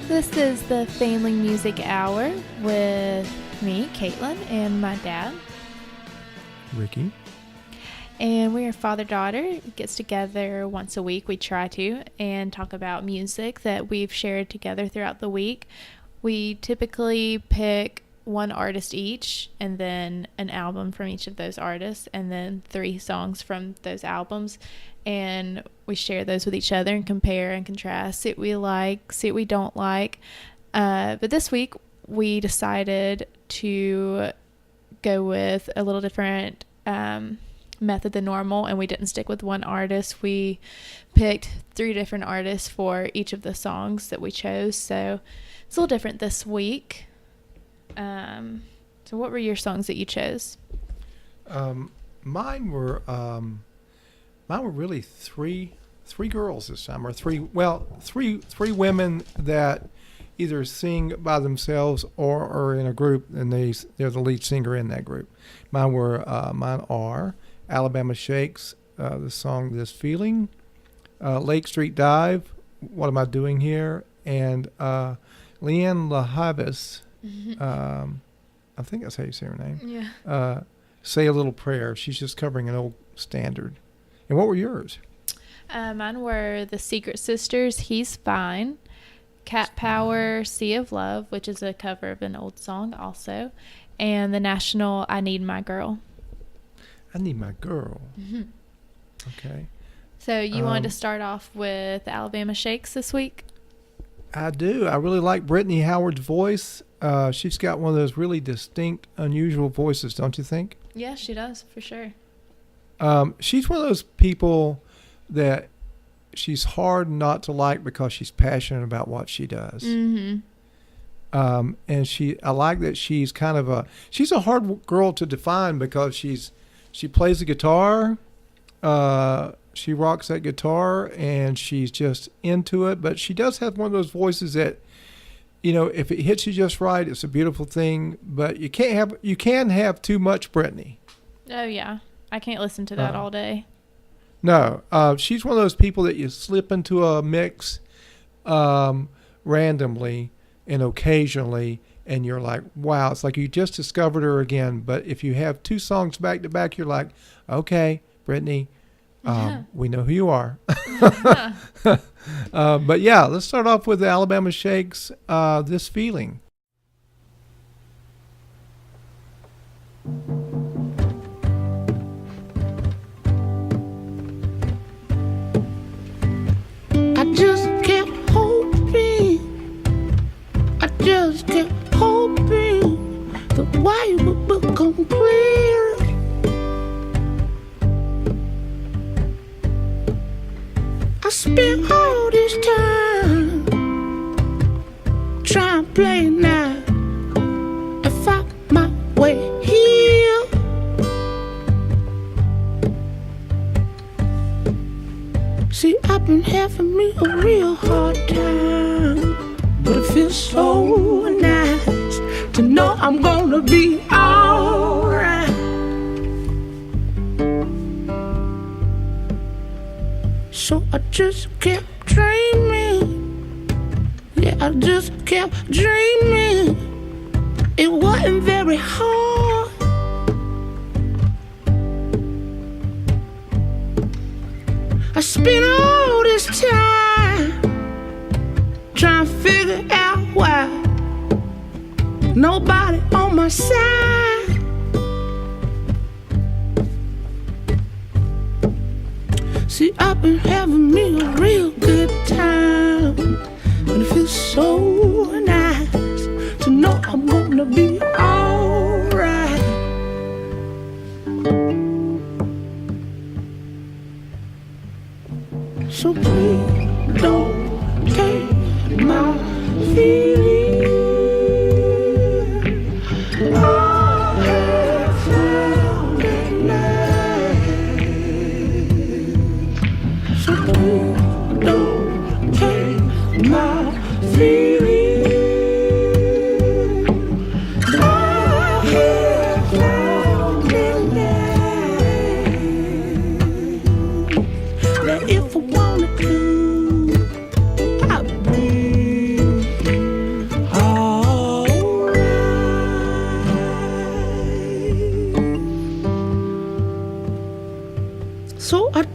This is the Family Music Hour with me, Caitlin, and my dad. Ricky. And we are father-daughter. Gets together once a week, we try to, and talk about music that we've shared together throughout the week. We typically pick one artist each, and then an album from each of those artists, and then 3 songs from those albums. And we share those with each other and compare and contrast, see what we like, see what we don't like. But this week, we decided to go with a little different method than normal, and we didn't stick with one artist. We picked 3 different artists for each of the songs that we chose, so it's a little different this week. So what were your songs that you chose? Mine were really three girls this time, or three women that either sing by themselves or are in a group, and they're the lead singer in that group. Mine are Alabama Shakes, the song "This Feeling," Lake Street Dive, "What Am I Doing Here," and Leanne LaHavis. I think that's how you say her name. Yeah. "Say a Little Prayer." She's just covering an old standard. And what were yours? Mine were the Secret Sisters, "He's Fine," Cat Power, "Sea of Love," which is a cover of an old song also, and the National, "I Need My Girl." I Need My Girl. Mm-hmm. Okay. So you wanted to start off with Alabama Shakes this week? I do. I really like Brittany Howard's voice. She's got one of those really distinct, unusual voices, don't you think? Yeah, she does, for sure. She's one of those people that she's hard not to like because she's passionate about what she does. Mm-hmm. And I like that she's she's a hard girl to define because she plays the guitar, she rocks that guitar, and she's just into it. But she does have one of those voices that, if it hits you just right, it's a beautiful thing. But you can have too much Brittany. Oh yeah, I can't listen to that all day. No, she's one of those people that you slip into a mix randomly and occasionally, and you're like, wow, it's like you just discovered her again. But if you have 2 songs back to back, you're like, okay, Brittany, we know who you are. But yeah, let's start off with the Alabama Shakes, "This Feeling." I just kept hoping the way would become clear. I spent all this time trying to play now and find my way here. See, I've been having me a real hard time, but it feels so nice to know I'm gonna be alright. So I just kept dreaming. Yeah, I just kept dreaming. It wasn't very hard. I spent all this time trying to figure out why nobody on my side. See, I've been having me a real good time, and it feels so nice to know I'm gonna be alright. So please don't take my feelings. I have found it now. So please don't take my feelings. I have found it now. That if I wanted to, I would.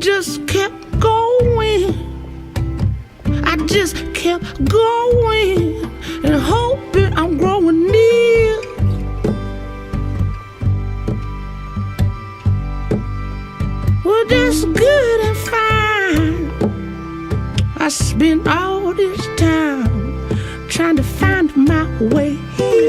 just kept going. I just kept going and hoping I'm growing near. Well, that's good and fine. I spent all this time trying to find my way here.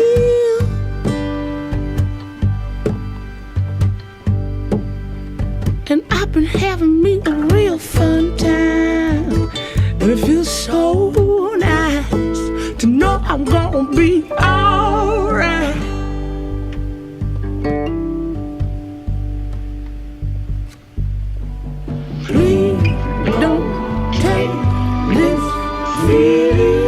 And I've been having me a real fun time. And it feels so nice to know I'm gonna be alright. Please don't take this feeling.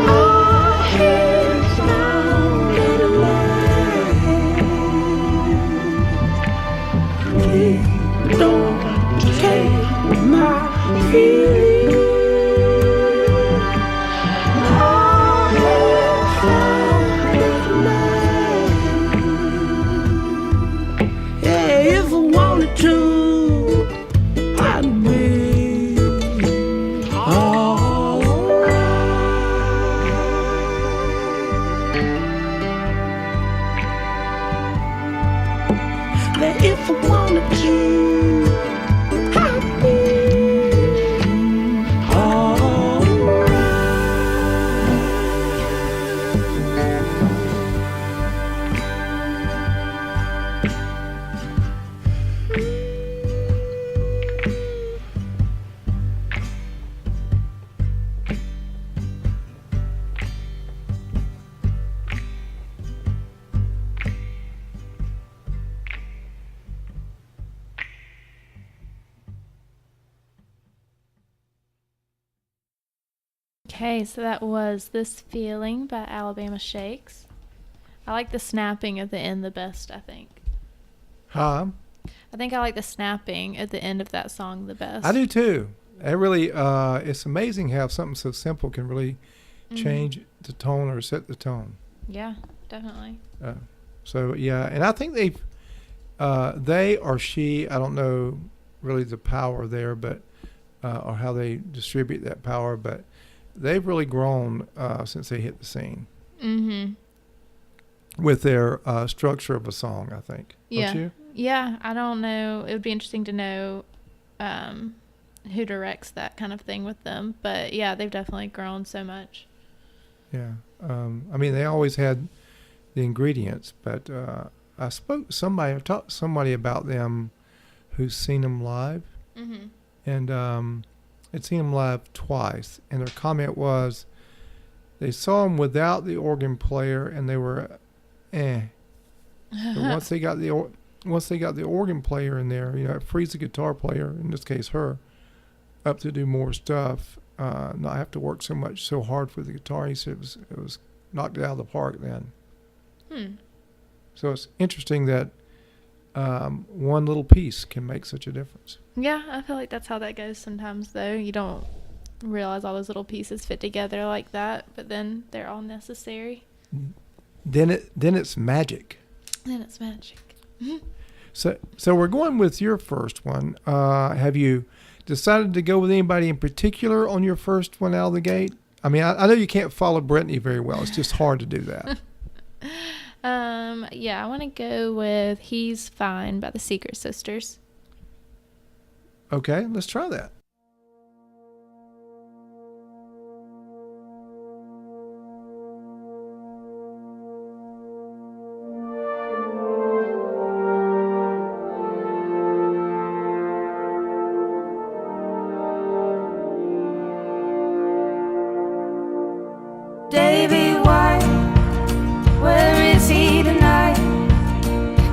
Our heads down in the line. Please don't take my feeling. Our heads down in the line. Yeah, if I wanted to, I'd be alright. That if I wanted to, I'd be alright. Okay, so that was This Feeling by Alabama Shakes. I like the snapping at the end the best, I think. Huh? I think I like the snapping at the end of that song the best. I do too. It really, it's amazing how something so simple can really change the tone or set the tone. Yeah, definitely. So yeah, and I think they or she, I don't know really the power there, but or how they distribute that power, but they've really grown since they hit the scene with their structure of a song, I think. Yeah. Don't you? Yeah, I don't know. It would be interesting to know who directs that kind of thing with them. But yeah, they've definitely grown so much. Yeah. I mean, they always had the ingredients, but I talked to somebody about them who's seen them live. Mm-hmm. And had seen them live twice, and their comment was they saw them without the organ player, and they were, But once they got the organ player in there, it frees the guitar player, in this case her, up to do more stuff, not have to work so hard for the guitar. He said it was knocked it out of the park then. So it's interesting that one little piece can make such a difference. Yeah, I feel like that's how that goes sometimes, though. You don't realize all those little pieces fit together like that, but then they're all necessary. Then it's magic. Then it's magic. So we're going with your first one. Have you decided to go with anybody in particular on your first one out of the gate? I mean, I know you can't follow Brittany very well. It's just hard to do that. Yeah, I want to go with He's Fine by the Secret Sisters. Okay, let's try that. Davy White, where is he tonight?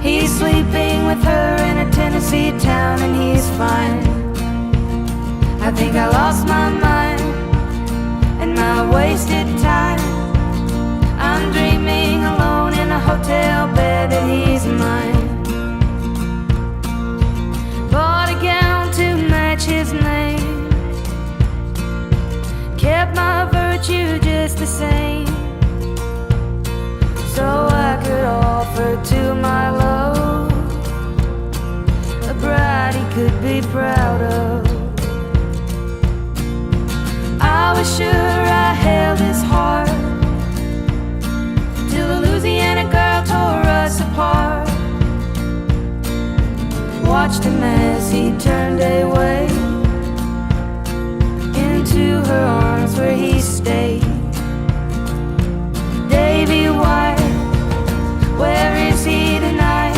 He's sleeping with her in a Tennessee town and he's fine. I think I lost my mind and my wasted time. I'm dreaming alone in a hotel bed that he's mine. Bought a gown to match his name, kept my virtue just the same, so I could offer to my love be proud of. I was sure I held his heart till a Louisiana girl tore us apart. Watched him as he turned away into her arms where he stayed. Davy White, where is he tonight?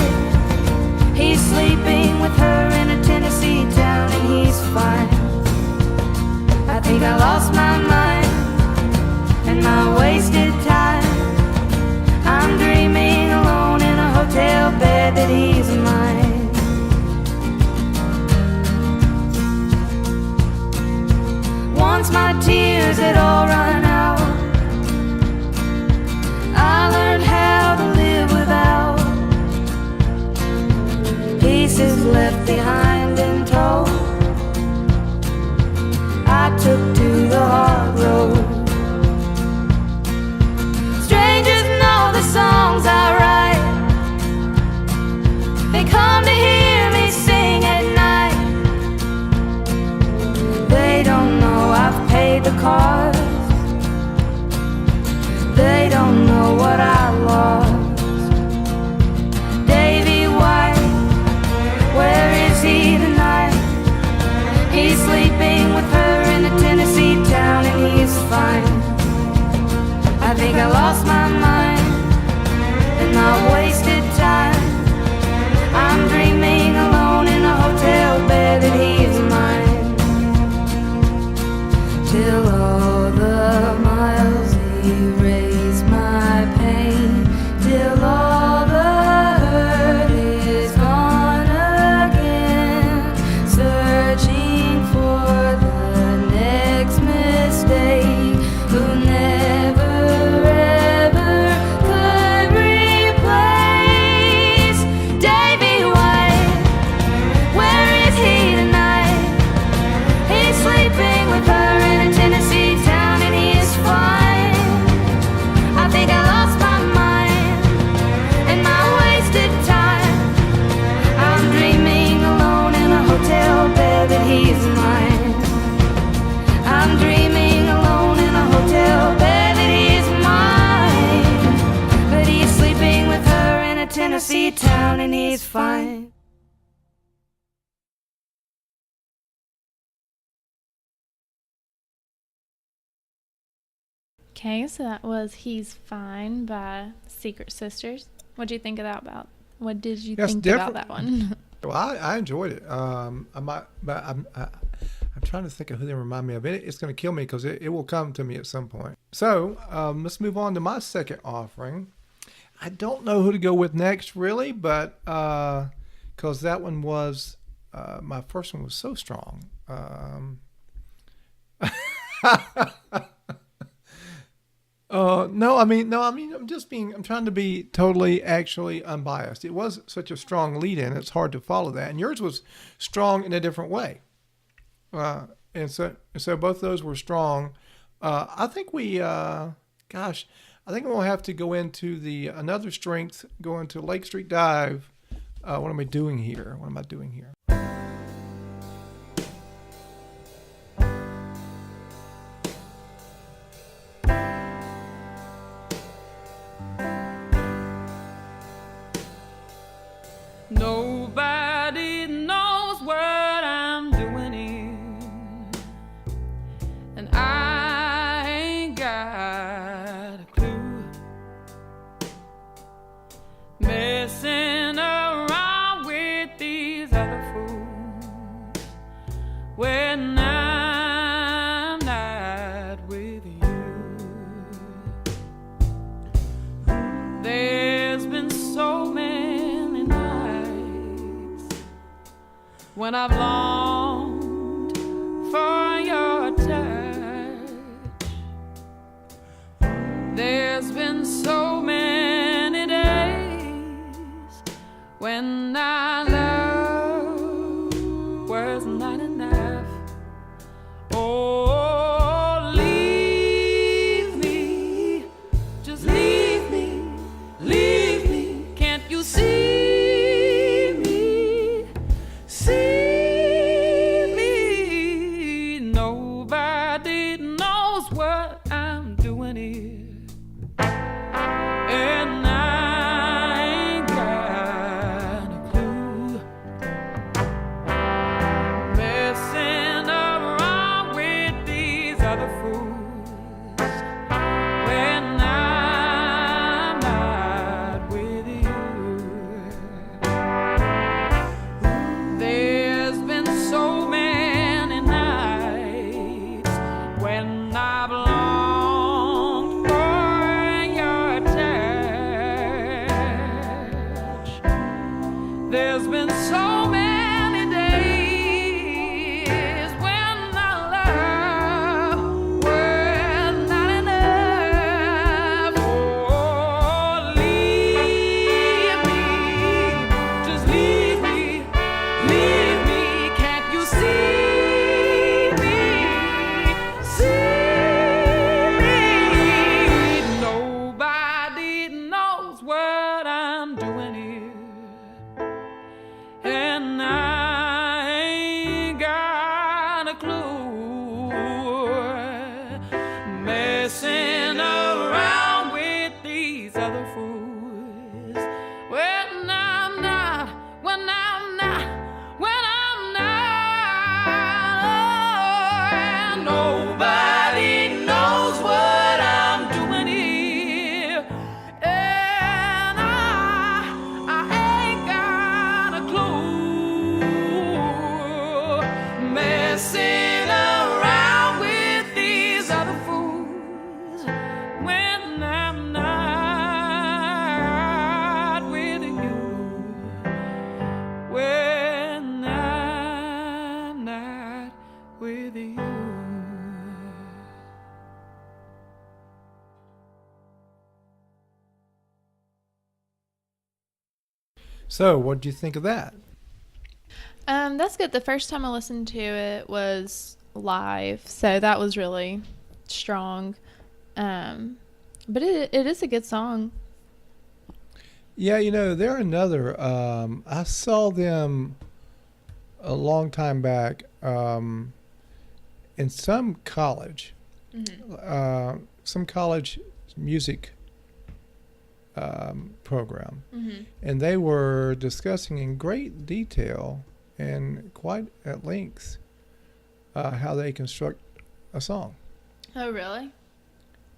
He's sleeping with her in a Tennessee town and he's fine. I think I lost my mind and my wasted time. I'm dreaming alone in a hotel bed that he's mine. Once my tears had all run out, I learned how to live without pieces left behind in tow. I took to the hard road. Strangers know the songs I write. They come to hear me sing at night. They don't know I've paid the cost. They don't know what I lost. Davy White, where is he tonight? He's sleeping with her in a Tennessee town and he's fine. I think I lost my mind and my wasted time. I'm dreaming alone in a hotel bed that he's mine. Till all the miles erase my pain, till all the hurt is gone again, searching for the next mistake, who never ever could replace Davy White. Where is he tonight? He's sleeping with her in a Tennessee town and he is fine. I think I lost my mind and my wasted time. I'm dreaming alone in a hotel bed that he's mine. I'm dreaming alone in a hotel bed that he's mine. But he's sleeping with her in a Tennessee town and he's fine. Okay, so that was He's Fine by Secret Sisters. What did you think about what did you That's think different. about that one? Well, I enjoyed it. I'm trying to think of who they remind me of. It's going to kill me because it will come to me at some point. So let's move on to my second offering. I don't know who to go with next, really, but because that one was my first one was so strong. No, I'm trying to be totally actually unbiased. It was such a strong lead in, it's hard to follow that. And yours was strong in a different way. And so both those were strong. I think I think we'll have to go into another strength, go into Lake Street Dive. What am I doing here? Nobody knows what I'm doing here, and I ain't got a clue. Messing around with these other fools when I'm not with you. There's been so many nights when I've longed for your touch. There's been so many days when our love was not enough. Oh, leave me, just leave me, leave me. Can't you see me, see Nobody knows what I'm doing here. And I ain't got a clue. Messing around with these other fools when I'm not with you. There's been so many nights when I've longed for your touch. There's been so many days when our love was not enough. Oh, leave me, just leave me, leave me. Can't you see me, see me? Nobody knows what I'm doing here. And I ain't got a clue. Messing around with these other fools when I'm not, when I'm not, when I'm not. Nobody knows what I'm doing here. And I ain't got a clue. Messing around with these other fools when I'm not with you. When I'm not with you. So, what did you think of that? That's good. The first time I listened to it was live, so that was really strong. But it is a good song. Yeah, they're another. I saw them a long time back in some college, some college music program, and they were discussing in great detail and quite at length how they construct a song. Oh, really?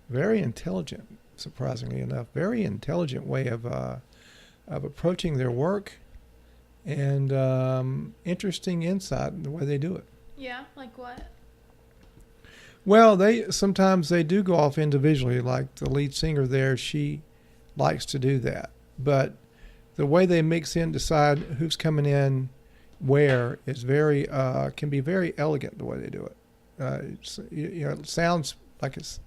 Very intelligent, surprisingly enough. Very intelligent way of approaching their work, and interesting insight in the way they do it. Yeah, like what? Well, sometimes they do go off individually. Like the lead singer there, she likes to do that. But the way they mix in, decide who's coming in where is very can be very elegant the way they do it. It sounds like it's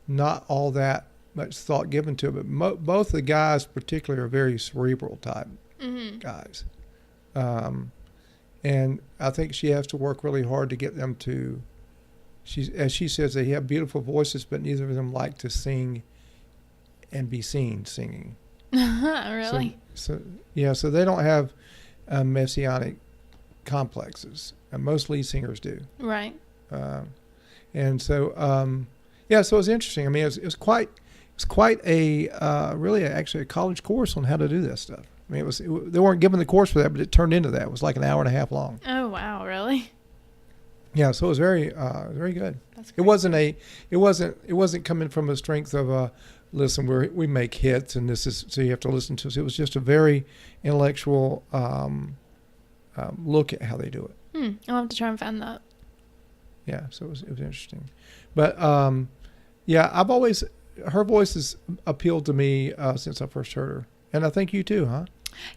not all that much thought given to it, but both the guys particularly are very cerebral type guys. And I think she has to work really hard to get them to, as she says, they have beautiful voices, but neither of them like to sing and be seen singing. Really? So they don't have messianic complexes. And most lead singers do. Right. And so, so it was interesting. I mean, it was quite a really actually a college course on how to do this stuff. I mean, they weren't given the course for that, but it turned into that. It was like an hour and a half long. Oh wow, really? Yeah, so it was very good. That's It wasn't coming from a strength of listen, we make hits and this is so you have to listen to us. It was just a very intellectual look at how they do it. I'll have to try and find that. Yeah, so it was interesting. But her voice has appealed to me since I first heard her, and I think you too, huh?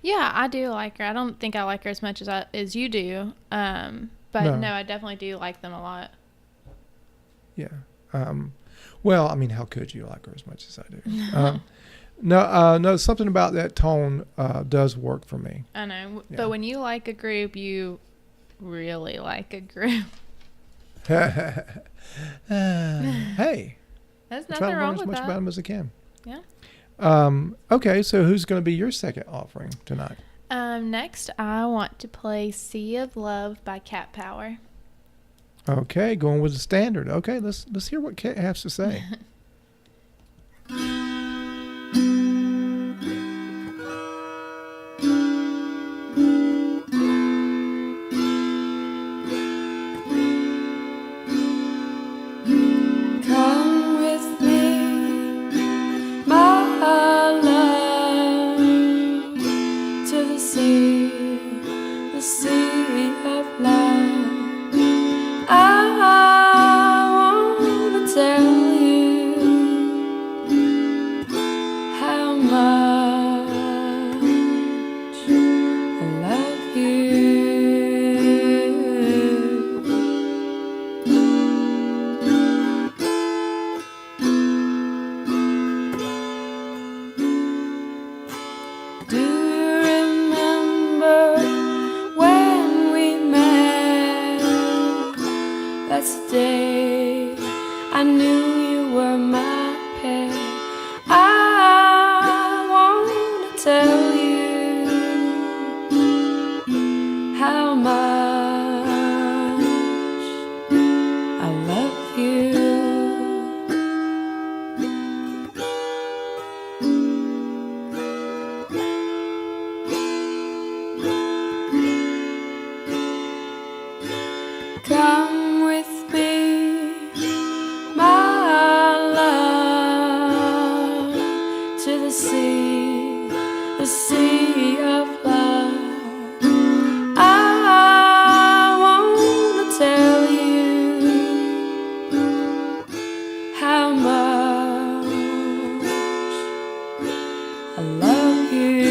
Yeah, I do like her. I don't think I like her as much as you do. But no, I definitely do like them a lot. Yeah. Well, I mean, how could you like her as much as I do? No, something about that tone does work for me. I know, Yeah. but when you like a group, you really like a group. Hey, There's try nothing to wrong learn as with much that. about them as I can. Yeah. Okay, so who's going to be your second offering tonight? Next, I want to play "Sea of Love" by Cat Power. Okay, going with the standard. Okay, let's hear what Kat has to say. Come with me, my love, to the sea of love. I wanna tell you how much I love you. Do you remember when we met? That's the day I knew you were my pet. I want to tell you how much I love you. Come with me, my love, to the sea of love. I want to tell you how much I love you.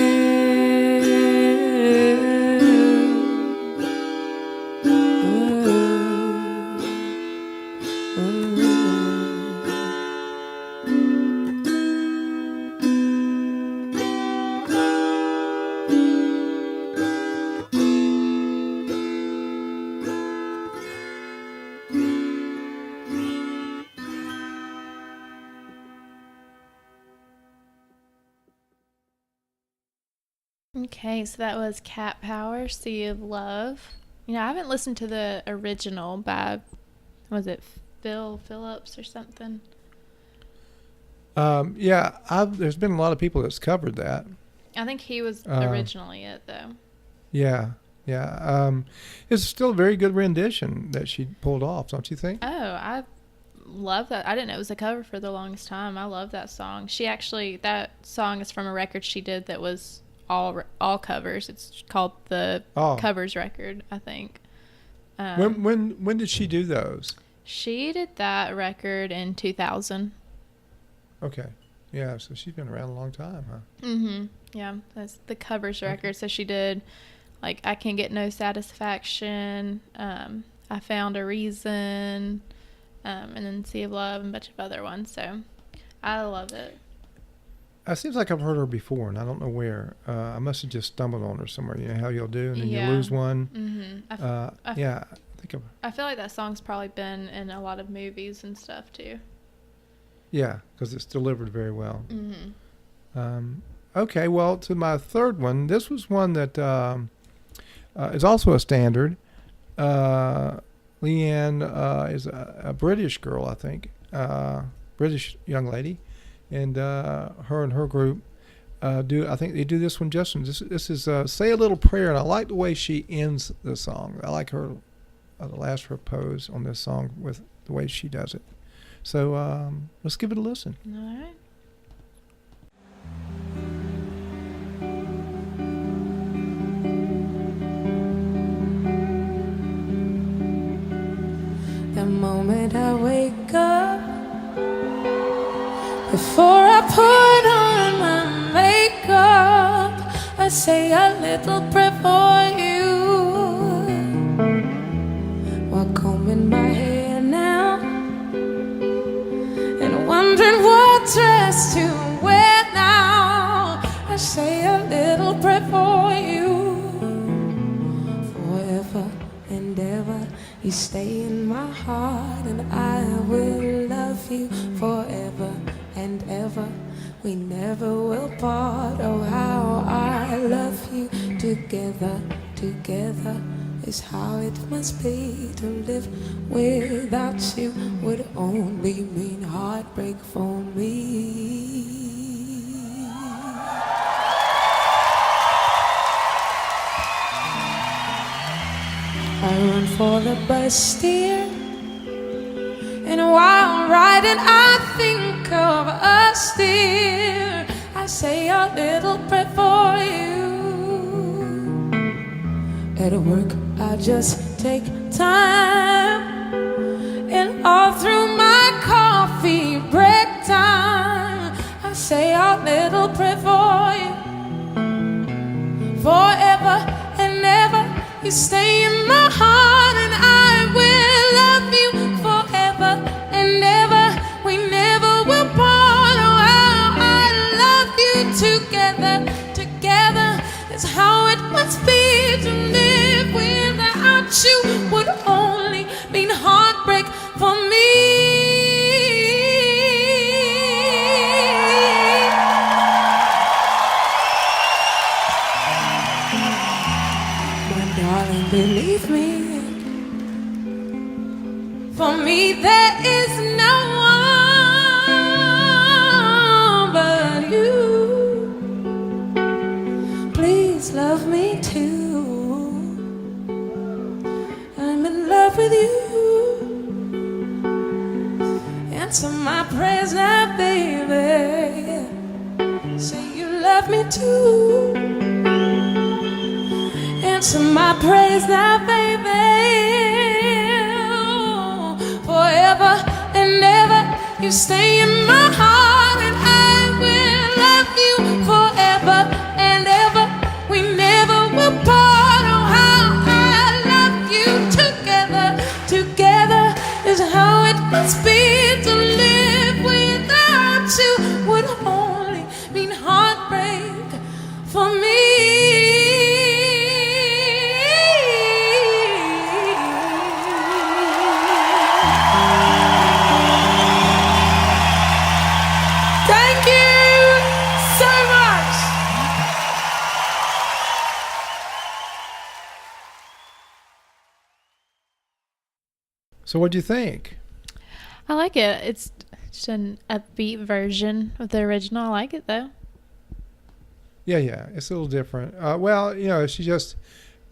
Okay, so that was Cat Power, Sea of Love. You know, I haven't listened to the original by, was it Phil Phillips or something? Yeah, there's been a lot of people that's covered that. I think he was originally it, though. Yeah. It's still a very good rendition that she pulled off, don't you think? Oh, I love that. I didn't know it was a cover for the longest time. I love that song. That song is from a record she did that was all covers. It's called the Covers record, I think. When did she do those? She did that record in 2000. Okay. Yeah, so she's been around a long time, huh? Mm-hmm. Yeah, that's the Covers record. So she did, like, I Can Get No Satisfaction, I Found a Reason, and then Sea of Love, and a bunch of other ones. So I love it. It seems like I've heard her before, and I don't know where. I must have just stumbled on her somewhere. You know how you'll do, and then you lose one. Mm-hmm. I feel like that song's probably been in a lot of movies and stuff too. Yeah, because it's delivered very well. Mm-hmm. Okay, well, to my third one, this was one that is also a standard. Leanne is a British girl, I think, British young lady, and her and her group I think they do this one just. This is Say a Little Prayer, and I like the way she ends the song. I like her the last her pose on this song with the way she does it. So let's give it a listen. All right. The moment I wake up, before I put on my makeup, I say a little prayer for you. While combing my hair now and wondering what dress to wear now, I say a little prayer for you. Forever and ever you stay in my heart, and I will love you forever and ever. We never will part. Oh, how I love you. Together, together is how it must be to live without you. Would only mean heartbreak for me. I run for the bus, dear, and while riding I think of us, dear. I say a little prayer for you. At work I just take time, and all through my coffee break time I say a little prayer for you. Forever and ever you stay in my heart, and I will love you forever and ever. We never will part. Oh, how I love you. Together, together is how it must be to live without you. Would only mean heartbreak for me. Darling, believe me, for me there is no one but you. Please love me too. I'm in love with you. Answer my prayers now, baby. Say you love me too. Answer my praise now, baby. Forever and ever you stay in my heart, and I will love you forever and ever. We never will part. Oh, how I love you. Together, together is how it must be to live without you. Would only mean heartbreak for me. So what'd you think? I like it. It's just an upbeat version of the original. I like it though. Yeah, it's a little different. Well, you know, she just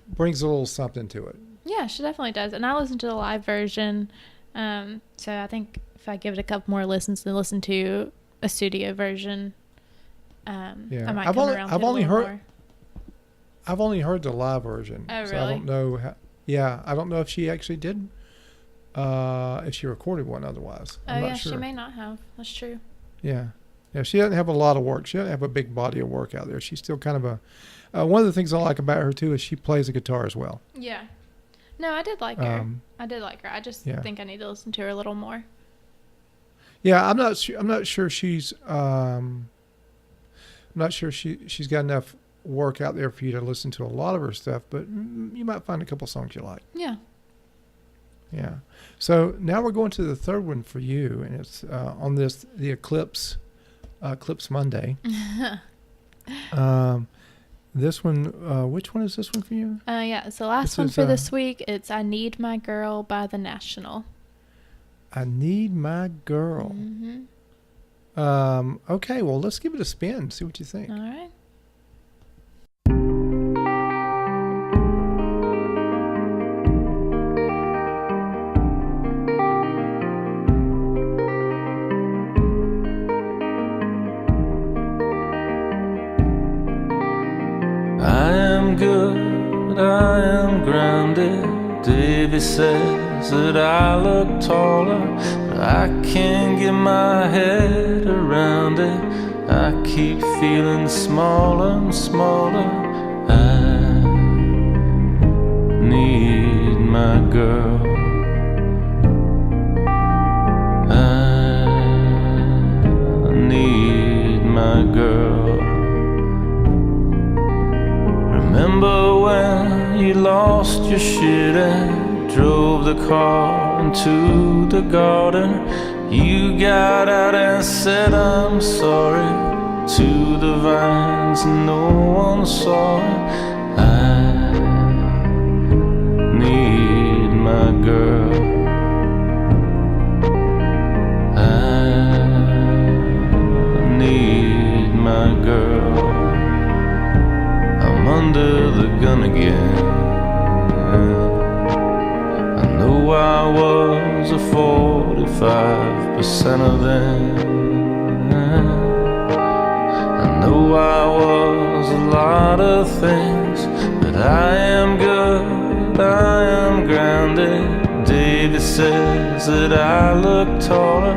brings a little something to it. Yeah, she definitely does. And I listened to the live version. So I think if I give it a couple more listens and listen to a studio version, I might come around to it a little more. I've only heard the live version. Oh, so really? I don't know. I don't know if she actually did. If she recorded one otherwise. I'm not sure. She may not have. That's true. Yeah, she doesn't have a lot of work. She doesn't have a big body of work out there. She's still kind of a... one of the things I like about her, too, is she plays the guitar as well. Yeah. No, I did like her. I I just think I need to listen to her a little more. Yeah, I'm not sure she's... I'm not sure she's got enough work out there for you to listen to a lot of her stuff, but you might find a couple songs you like. Yeah. Yeah. So now we're going to the third one for you, and it's on the Eclipse Monday. This one, which one is this one for you? Yeah, it's the last one for this week. It's I Need My Girl by The National. I Need My Girl. Mm-hmm. Okay, well, let's give it a spin, see what you think. All right. Good, I am grounded. Davy says that I look taller, but I can't get my head around it. I keep feeling smaller and smaller. I need my girl. I need my girl. Remember when you lost your shit and drove the car into the garden? You got out and said I'm sorry to the vines, no one saw it. I girl. I need my girl. I'm under the gun again. I know I was a 45% of them. I know I was a lot of things, but I am good, I am grounded. David says that I look taller,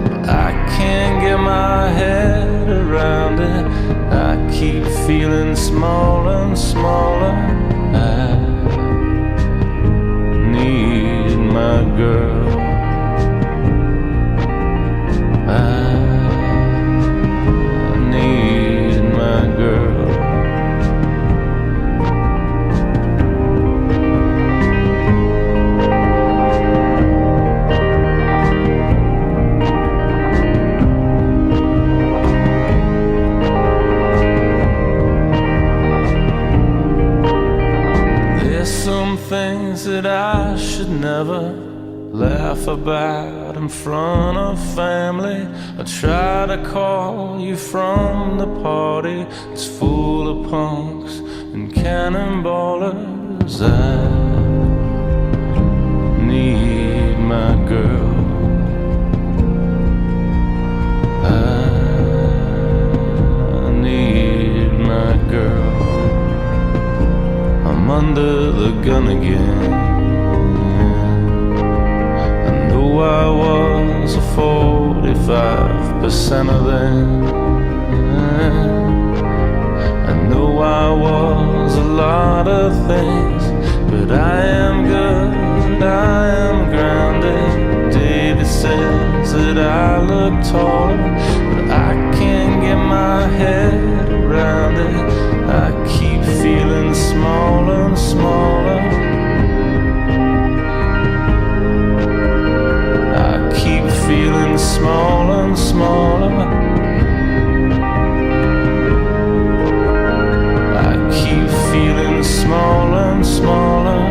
but I can't get my head around it. I keep feeling smaller and smaller. I need my girl. I need my girl. Things that I should never laugh about in front of family. I try to call you from the party. It's full of punks and cannonballers. I need my girl. I need my girl. I'm under the gun again. I know I was a 45% of them. I know I was a lot of things, but I am good, I am grounded. David says that I look taller, but I can't get my head around it. I keep feeling smaller and smaller. I keep feeling smaller and smaller. I keep feeling smaller and smaller.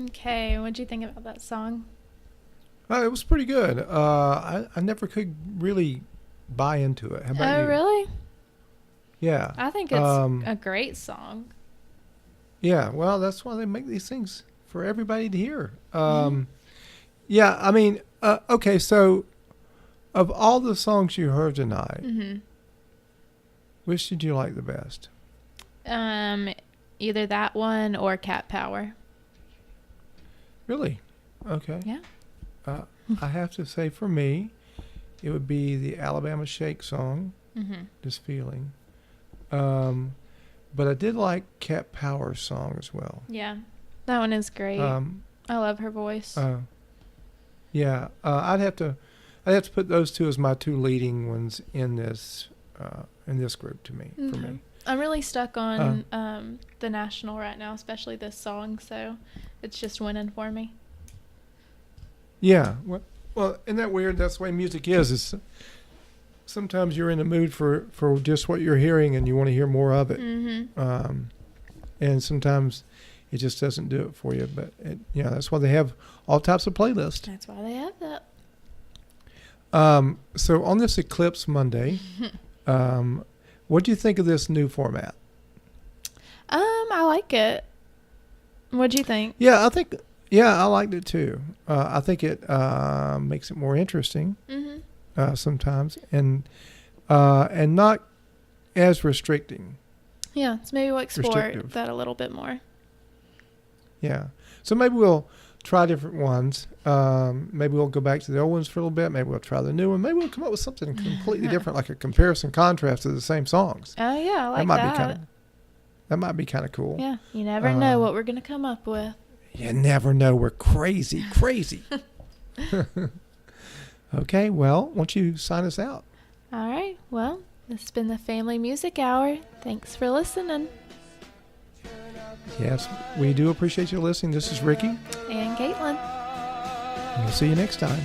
Okay, what'd you think about that song? It was pretty good. I never could really buy into it. How about you? Really? Yeah. I think it's a great song. Yeah, well, that's why they make these things for everybody to hear. Yeah, I mean, okay, so of all the songs you heard tonight, which did you like the best? Either that one or Cat Power. Really? Okay. Yeah. I have to say, for me, it would be the Alabama Shake song, This Feeling. But I did like Cat Power's song as well. Yeah, that one is great. I love her voice. Yeah, I'd have to put those two as my two leading ones in this group for me. I'm really stuck on the National right now, especially this song, so it's just winning for me. Yeah, well, isn't that weird? That's the way music is. It's sometimes you're in the mood for just what you're hearing, and you want to hear more of it. And sometimes it just doesn't do it for you. But that's why they have all types of playlists. That's why they have that. So on this Eclipse Monday, what do you think of this new format? I like it. What do you think? Yeah, I liked it too. I think it makes it more interesting sometimes, and not as restricting. Yeah, so maybe we'll explore that a little bit more. Yeah, so maybe we'll try different ones. Maybe we'll go back to the old ones for a little bit. Maybe we'll try the new one. Maybe we'll come up with something completely different, like a comparison contrast of the same songs. Oh yeah, I like that. That might be kind of cool. Yeah, you never know what we're gonna come up with. You never know. We're crazy. Okay, well, won't you sign us out? All right. Well, this has been the Family Music Hour. Thanks for listening. Yes, we do appreciate you listening. This is Ricky. And Caitlin. We'll see you next time.